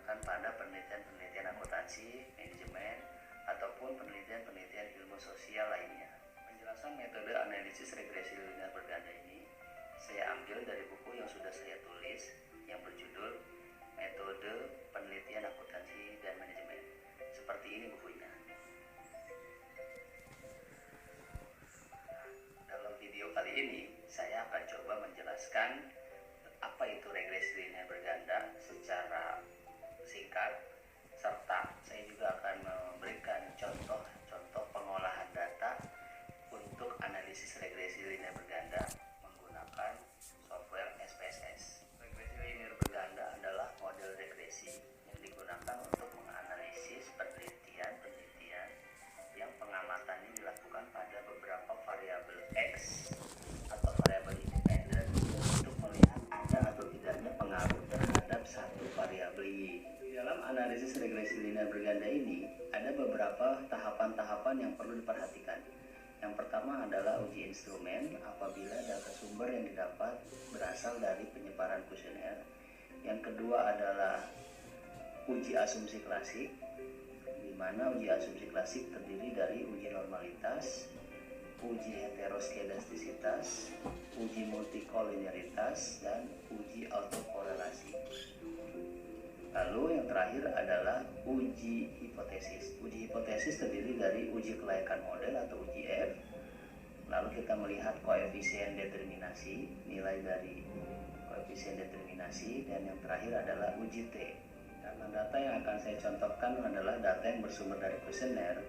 digunakan pada penelitian-penelitian akuntansi, manajemen, ataupun penelitian-penelitian ilmu sosial lainnya. Penjelasan metode analisis regresi linear berganda ini saya ambil dari buku yang sudah saya tulis yang berjudul Metode Penelitian Akuntansi dan Manajemen. Seperti ini bukunya. Dalam video kali ini saya akan coba menjelaskan apa itu regresi linear berganda secara singkat, serta saya juga akan memberikan contoh-contoh pengolahan data untuk analisis regresi linear berganda menggunakan software SPSS. Regresi linear berganda adalah model regresi yang digunakan untuk menganalisis penelitian yang pengamatannya dilakukan pada beberapa variabel X atau variabel independen untuk melihat ada atau tidaknya pengaruh terhadap satu variabel Y. Di dalam analisis regresi linear berganda ini ada beberapa tahapan-tahapan yang perlu diperhatikan. Yang pertama adalah uji instrumen apabila data sumber yang didapat berasal dari penyebaran kuesioner. Yang kedua adalah uji asumsi klasik, di mana uji asumsi klasik terdiri dari uji normalitas, uji heteroskedastisitas, uji multikolinearitas, dan uji autokorelasi. Lalu yang terakhir adalah uji hipotesis. Uji hipotesis terdiri dari uji kelayakan model atau uji F. Lalu kita melihat koefisien determinasi, nilai dari koefisien determinasi, dan yang terakhir adalah uji T. Karena data yang akan saya contohkan adalah data yang bersumber dari kuesioner,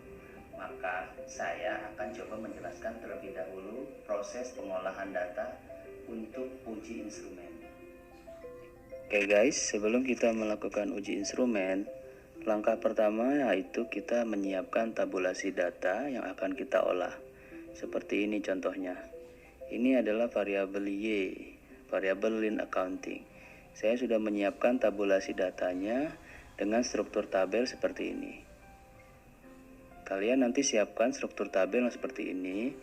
maka saya akan coba menjelaskan terlebih dahulu proses pengolahan data untuk uji instrumen. Oke guys, sebelum kita melakukan uji instrumen, langkah pertama yaitu kita menyiapkan tabulasi data yang akan kita olah. Seperti ini contohnya. Ini adalah variabel Y, variabel lean accounting. Saya sudah menyiapkan tabulasi datanya dengan struktur tabel seperti ini. Kalian nanti siapkan struktur tabel yang seperti ini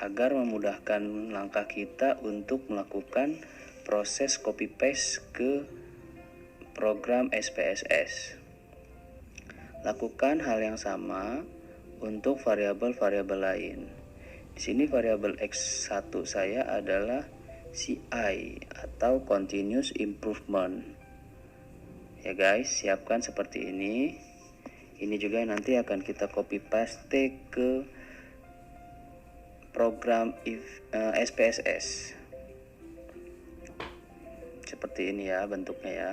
agar memudahkan langkah kita untuk melakukan proses copy paste ke program SPSS. Lakukan hal yang sama untuk variabel-variabel lain. Di sini variabel X1 saya adalah CI atau continuous improvement. Ya guys, siapkan seperti ini. Ini juga nanti akan kita copy paste ke program SPSS. Seperti ini ya bentuknya ya.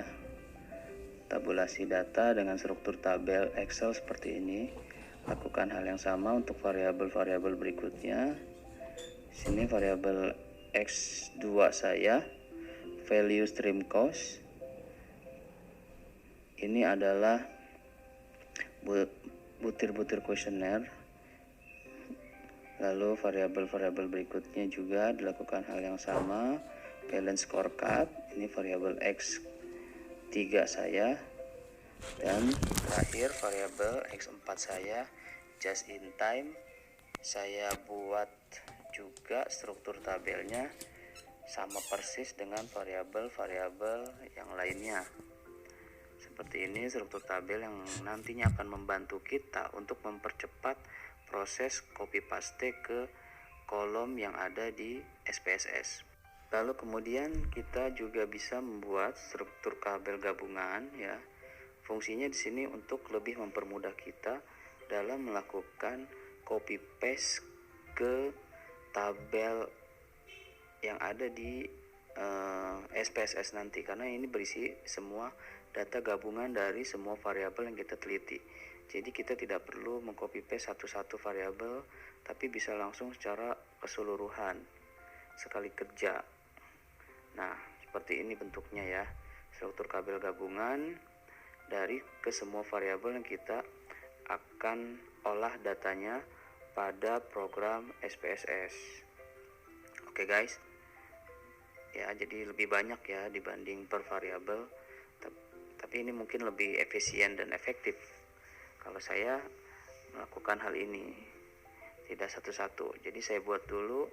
Tabulasi data dengan struktur tabel Excel seperti ini. Lakukan hal yang sama untuk variabel-variabel berikutnya. Sini variabel X2 saya, value stream cost. Ini adalah butir-butir kuesioner. Lalu variabel-variabel berikutnya juga dilakukan hal yang sama. Balance scorecard, ini variabel X3 saya, dan terakhir variabel X4 saya, just in time. Saya buat juga struktur tabelnya sama persis dengan variabel-variabel yang lainnya. Seperti ini struktur tabel yang nantinya akan membantu kita untuk mempercepat proses copy paste ke kolom yang ada di SPSS. Lalu kemudian kita juga bisa membuat struktur tabel gabungan ya. Fungsinya di sini untuk lebih mempermudah kita dalam melakukan copy paste ke tabel yang ada di SPSS nanti, karena ini berisi semua data gabungan dari semua variabel yang kita teliti. Jadi kita tidak perlu mengcopy paste satu-satu variabel, tapi bisa langsung secara keseluruhan sekali kerja. Nah, seperti ini bentuknya ya. Struktur tabel gabungan dari ke semua variabel yang kita akan olah datanya pada program SPSS. Oke guys. Ya, jadi lebih banyak ya dibanding per variabel. Tapi ini mungkin lebih efisien dan efektif kalau saya melakukan hal ini, tidak satu-satu. Jadi saya buat dulu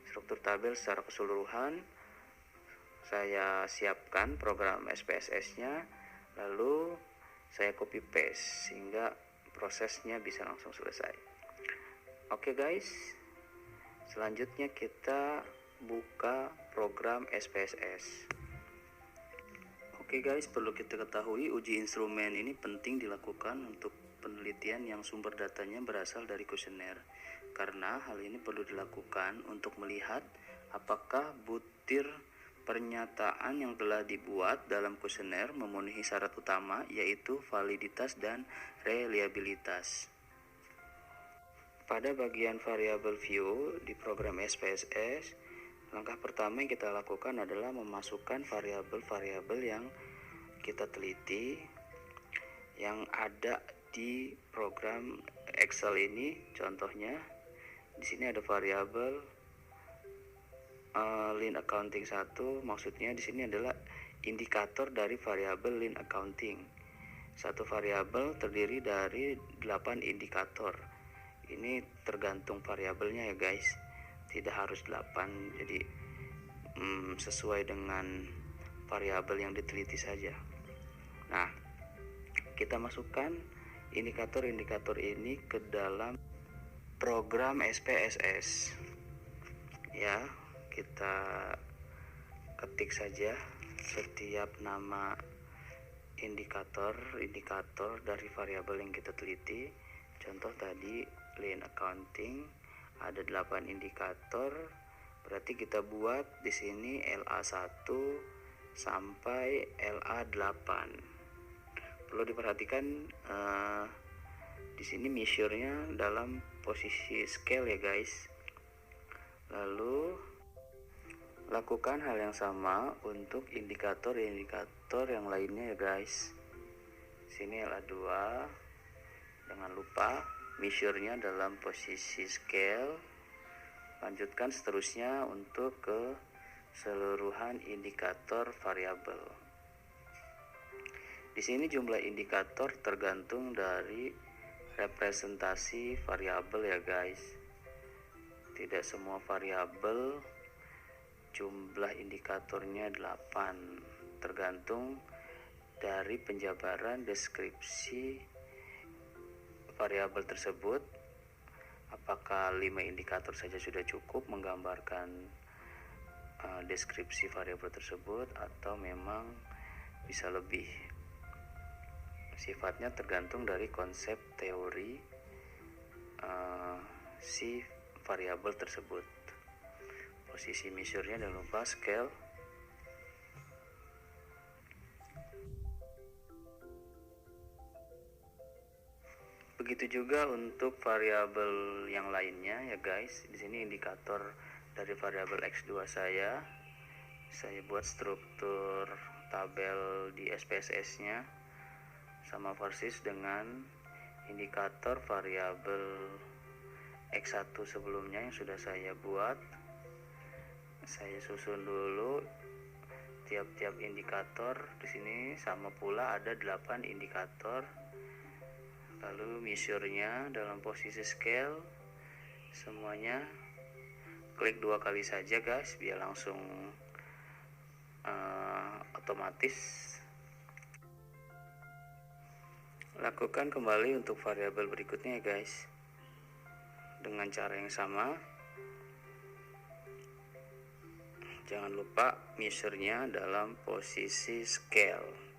struktur tabel secara keseluruhan. Saya siapkan program SPSS-nya, lalu saya copy paste sehingga prosesnya bisa langsung selesai. Oke guys, selanjutnya kita buka program SPSS. Oke guys, perlu kita ketahui uji instrumen ini penting dilakukan untuk penelitian yang sumber datanya berasal dari kuesioner, karena hal ini perlu dilakukan untuk melihat apakah butir pernyataan yang telah dibuat dalam kuesioner memenuhi syarat utama, yaitu validitas dan reliabilitas. Pada bagian variable view di program SPSS, langkah pertama yang kita lakukan adalah memasukkan variabel-variabel yang kita teliti yang ada di program Excel ini. Contohnya di sini ada variabel lean accounting 1, maksudnya di sini adalah indikator dari variabel lean accounting. Satu variabel terdiri dari 8 indikator. Ini tergantung variabelnya ya guys, tidak harus 8, jadi sesuai dengan variabel yang diteliti saja. Nah, kita masukkan indikator-indikator ini ke dalam program SPSS ya. Kita ketik saja setiap nama indikator dari variabel yang kita teliti. Contoh tadi lean accounting ada 8 indikator, berarti kita buat di sini LA1 sampai LA8. Perlu diperhatikan di sini measure-nya dalam posisi scale ya guys. Lalu lakukan hal yang sama untuk indikator-indikator yang lainnya ya guys. Sini LA2, jangan lupa measure-nya dalam posisi scale. Lanjutkan seterusnya untuk keseluruhan indikator variabel. Di sini jumlah indikator tergantung dari representasi variabel ya guys. Tidak semua variabel jumlah indikatornya 8, tergantung dari penjabaran deskripsi variabel tersebut. Apakah 5 indikator saja sudah cukup menggambarkan deskripsi variabel tersebut, atau memang bisa lebih. Sifatnya tergantung dari konsep teori si variabel tersebut. Posisi measure-nya jangan lupa scale. Begitu juga untuk variabel yang lainnya ya guys. Di sini indikator dari variabel X2 saya buat struktur tabel di SPSS-nya sama persis dengan indikator variabel X1 sebelumnya yang sudah saya buat. Saya susun dulu tiap-tiap indikator. Di sini sama pula ada 8 indikator. Lalu measure-nya dalam posisi scale, semuanya klik 2 kali saja guys, biar langsung otomatis. Lakukan kembali untuk variabel berikutnya ya guys, dengan cara yang sama. Jangan lupa measure-nya dalam posisi scale.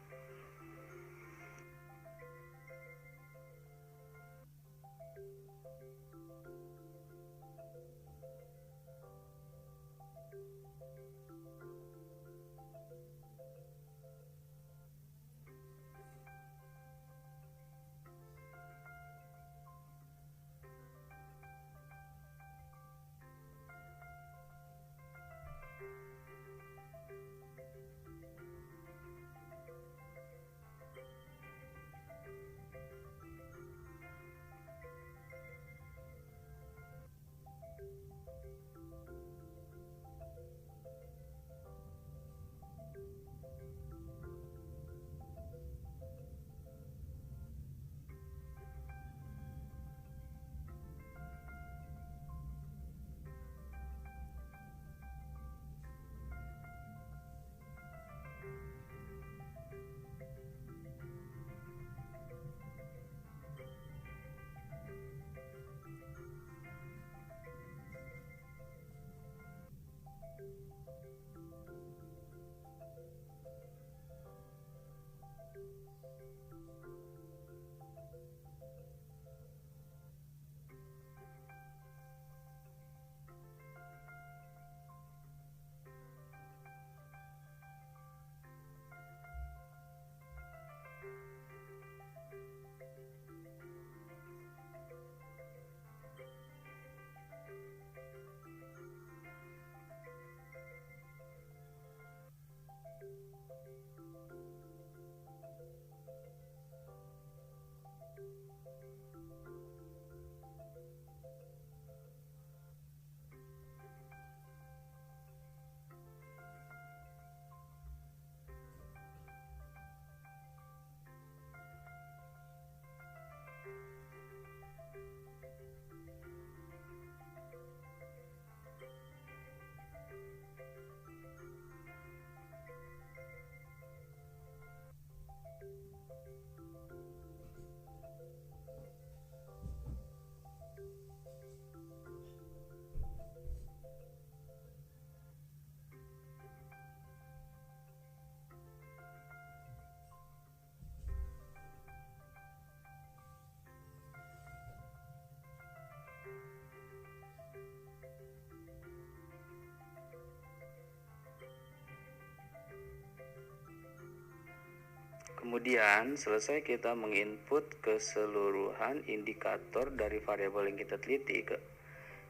Kemudian selesai kita menginput keseluruhan indikator dari variabel yang kita teliti,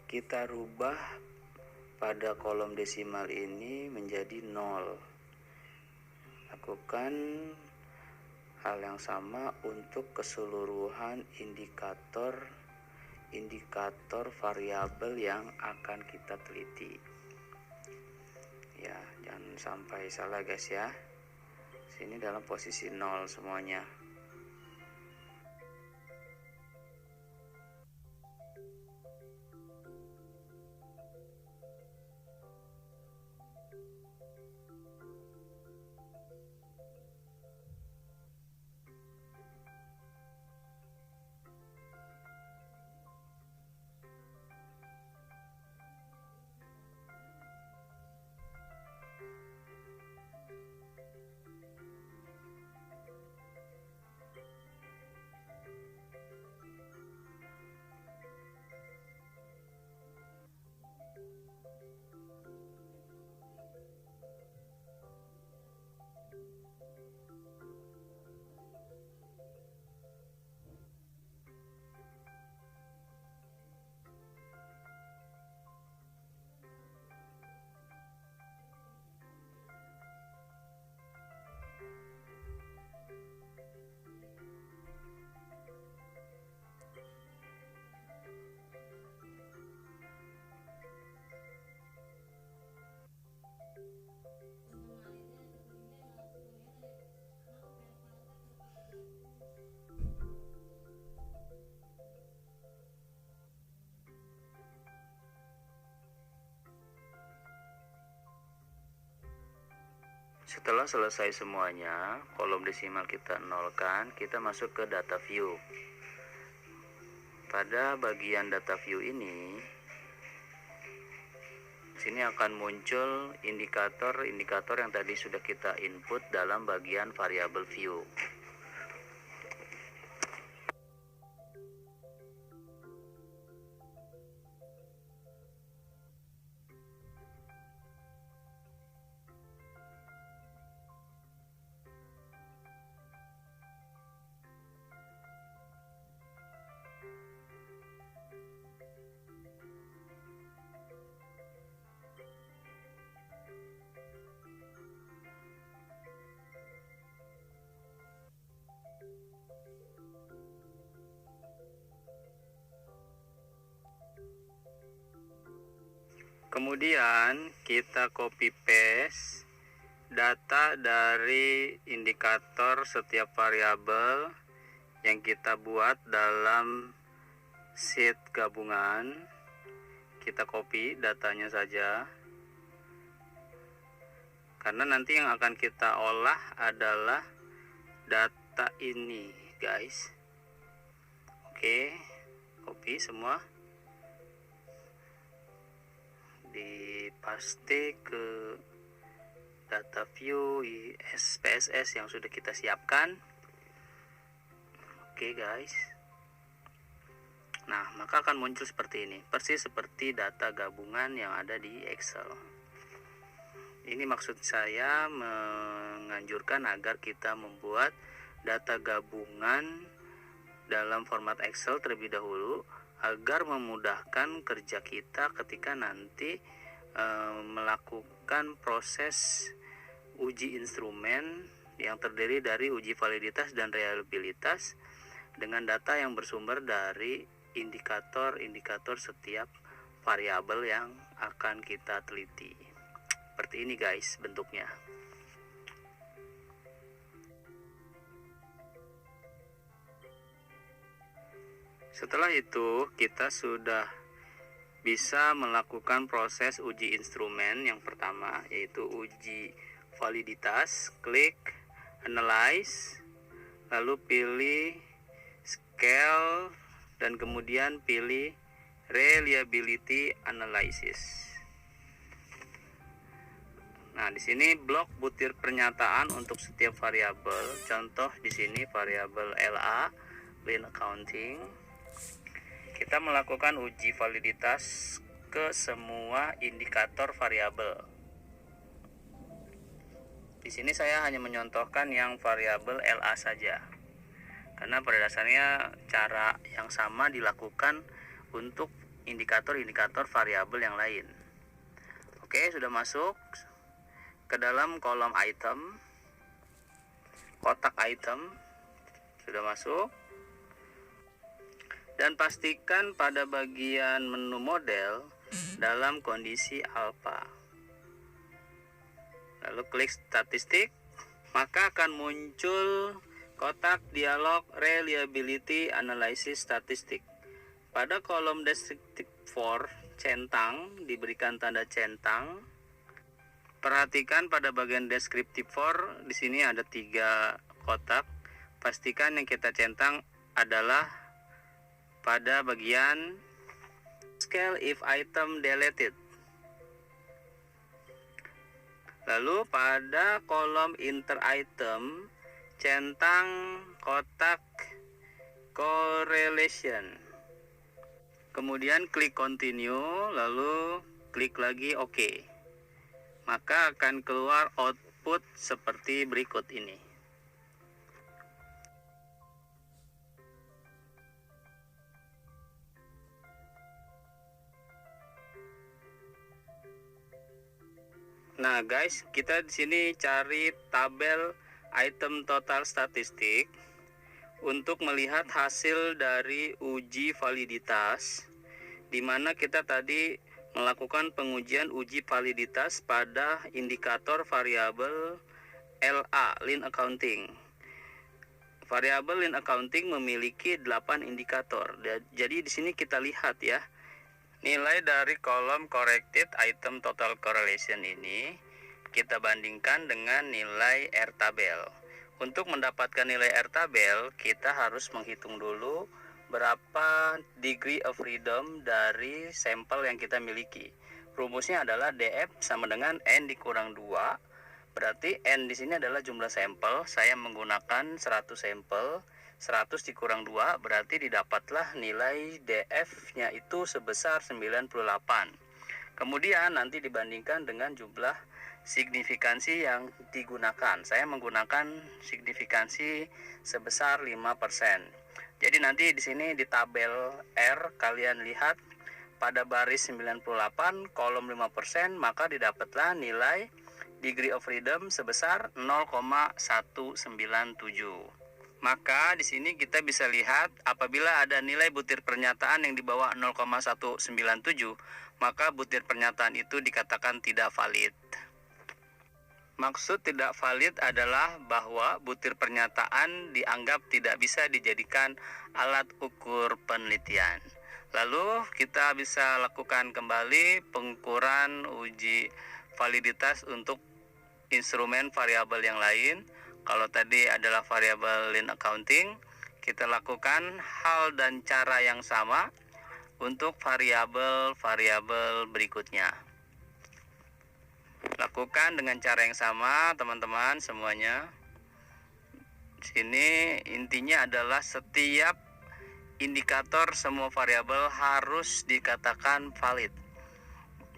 kita rubah pada kolom desimal ini menjadi 0. Lakukan hal yang sama untuk keseluruhan indikator variabel yang akan kita teliti. Ya, jangan sampai salah guys ya. Sini dalam posisi 0 semuanya. Setelah selesai semuanya, kolom desimal kita nolkan, kita masuk ke data view. Pada bagian data view ini, sini akan muncul indikator yang tadi sudah kita input dalam bagian variabel view. Kemudian kita copy paste data dari indikator setiap variabel yang kita buat dalam sheet gabungan. Kita copy datanya saja, karena nanti yang akan kita olah adalah data ini guys. Oke, copy semua, dipaste ke data view SPSS yang sudah kita siapkan. Oke guys. Nah, maka akan muncul seperti ini, persis seperti data gabungan yang ada di Excel. Ini maksud saya menganjurkan agar kita membuat data gabungan dalam format Excel terlebih dahulu, agar memudahkan kerja kita ketika nanti melakukan proses uji instrumen yang terdiri dari uji validitas dan reliabilitas dengan data yang bersumber dari indikator-indikator setiap variabel yang akan kita teliti. Seperti ini guys bentuknya. Setelah itu kita sudah bisa melakukan proses uji instrumen yang pertama, yaitu uji validitas. Klik analyze, lalu pilih scale dan kemudian pilih reliability analysis. Nah, di sini blok butir pernyataan untuk setiap variabel. Contoh di sini variabel LA, lean accounting. Kita melakukan uji validitas ke semua indikator variabel. Di sini saya hanya menyontohkan yang variabel LA saja, karena pada dasarnya cara yang sama dilakukan untuk indikator-indikator variabel yang lain. Oke, sudah masuk ke dalam kolom item, kotak item sudah masuk, dan pastikan pada bagian menu model dalam kondisi alpha. Lalu klik statistik, maka akan muncul kotak dialog reliability analysis statistik. Pada kolom descriptive for centang diberikan tanda centang. Perhatikan pada bagian descriptive for, di sini ada 3 kotak. Pastikan yang kita centang adalah pada bagian scale if item deleted. Lalu pada kolom inter item centang kotak correlation. Kemudian klik continue, lalu klik lagi OK. Maka akan keluar output seperti berikut ini. Nah guys, kita di sini cari tabel item total statistik untuk melihat hasil dari uji validitas, di mana kita tadi melakukan pengujian uji validitas pada indikator variabel LA, lean accounting. Variabel lean accounting memiliki 8 indikator. Jadi di sini kita lihat ya, nilai dari kolom corrected item total correlation ini kita bandingkan dengan nilai R tabel. Untuk mendapatkan nilai R tabel, kita harus menghitung dulu berapa degree of freedom dari sampel yang kita miliki. Rumusnya adalah DF sama dengan N dikurang 2. Berarti N di sini adalah jumlah sampel. Saya menggunakan 100 sampel. 100 dikurang 2 berarti didapatlah nilai DF-nya itu sebesar 98. Kemudian nanti dibandingkan dengan jumlah signifikansi yang digunakan. Saya menggunakan signifikansi sebesar 5%. Jadi nanti di sini di tabel R kalian lihat pada baris 98 kolom 5%, maka didapatlah nilai degree of freedom sebesar 0,197. Maka di sini kita bisa lihat apabila ada nilai butir pernyataan yang di bawah 0,197, maka butir pernyataan itu dikatakan tidak valid. Maksud tidak valid adalah bahwa butir pernyataan dianggap tidak bisa dijadikan alat ukur penelitian. Lalu kita bisa lakukan kembali pengukuran uji validitas untuk instrumen variabel yang lain. Kalau tadi adalah variabel lean accounting, kita lakukan hal dan cara yang sama untuk variabel-variabel berikutnya. Lakukan dengan cara yang sama teman-teman semuanya. Sini intinya adalah setiap indikator semua variabel harus dikatakan valid.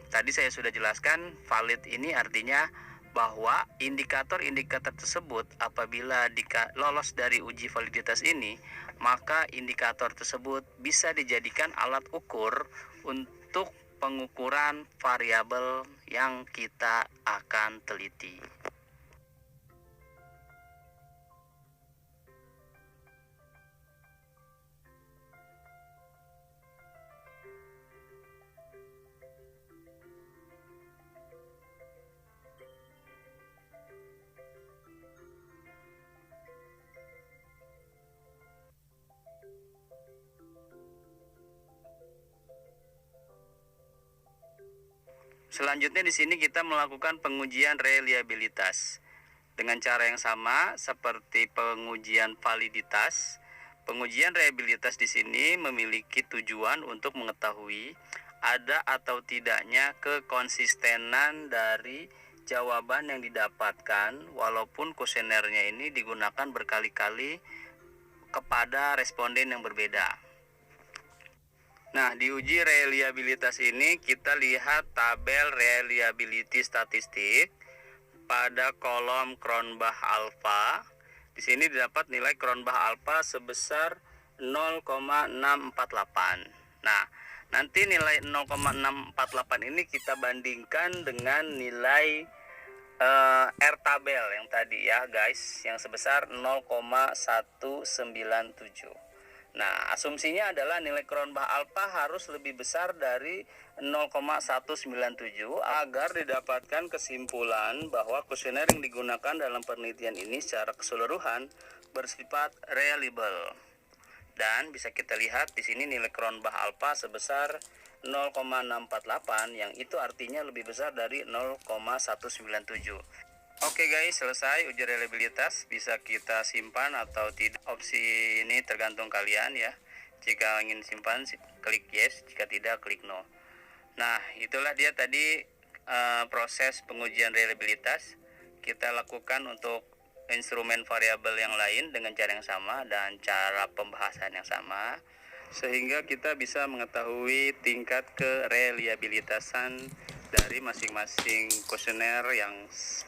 Tadi saya sudah jelaskan, valid ini artinya bahwa indikator-indikator tersebut apabila lolos dari uji validitas ini, maka indikator tersebut bisa dijadikan alat ukur untuk pengukuran variabel yang kita akan teliti. Selanjutnya di sini kita melakukan pengujian reliabilitas dengan cara yang sama seperti pengujian validitas. Pengujian reliabilitas di sini memiliki tujuan untuk mengetahui ada atau tidaknya kekonsistenan dari jawaban yang didapatkan walaupun kuesionernya ini digunakan berkali-kali kepada responden yang berbeda. Nah, di uji reliabilitas ini kita lihat tabel reliability statistik pada kolom Cronbach alpha. Di sini didapat nilai Cronbach alpha sebesar 0,648. Nah, nanti nilai 0,648 ini kita bandingkan dengan nilai R tabel yang tadi ya guys, yang sebesar 0,197. Nah, asumsinya adalah nilai Cronbach alpha harus lebih besar dari 0,197 agar didapatkan kesimpulan bahwa kuesioner yang digunakan dalam penelitian ini secara keseluruhan bersifat reliable. Dan bisa kita lihat di sini nilai Cronbach alpha sebesar 0,648 yang itu artinya lebih besar dari 0,197. Oke guys, selesai uji reliabilitas. Bisa kita simpan atau tidak. Opsi ini tergantung kalian ya. Jika ingin simpan, klik yes. Jika tidak, klik no. Nah, itulah dia tadi proses pengujian reliabilitas. Kita lakukan untuk instrumen variabel yang lain dengan cara yang sama dan cara pembahasan yang sama, sehingga kita bisa mengetahui tingkat kereliabilitasan dari masing-masing kuesioner yang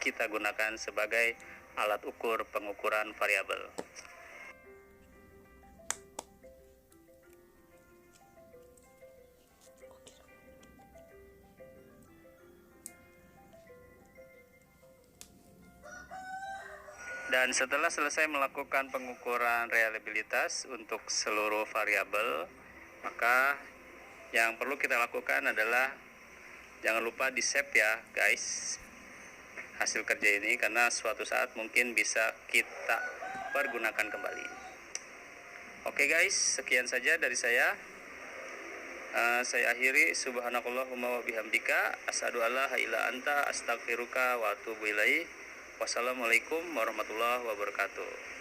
kita gunakan sebagai alat ukur pengukuran variabel. Dan setelah selesai melakukan pengukuran reliabilitas untuk seluruh variabel, maka yang perlu kita lakukan adalah jangan lupa di save ya guys hasil kerja ini, karena suatu saat mungkin bisa kita pergunakan kembali. Oke guys, sekian saja dari saya. Saya akhiri. Subhanakallahumma wa bihamdika asyhadu alla ilaha illa anta astaghfiruka wa atubu ilaik. Wassalamualaikum warahmatullahi wabarakatuh.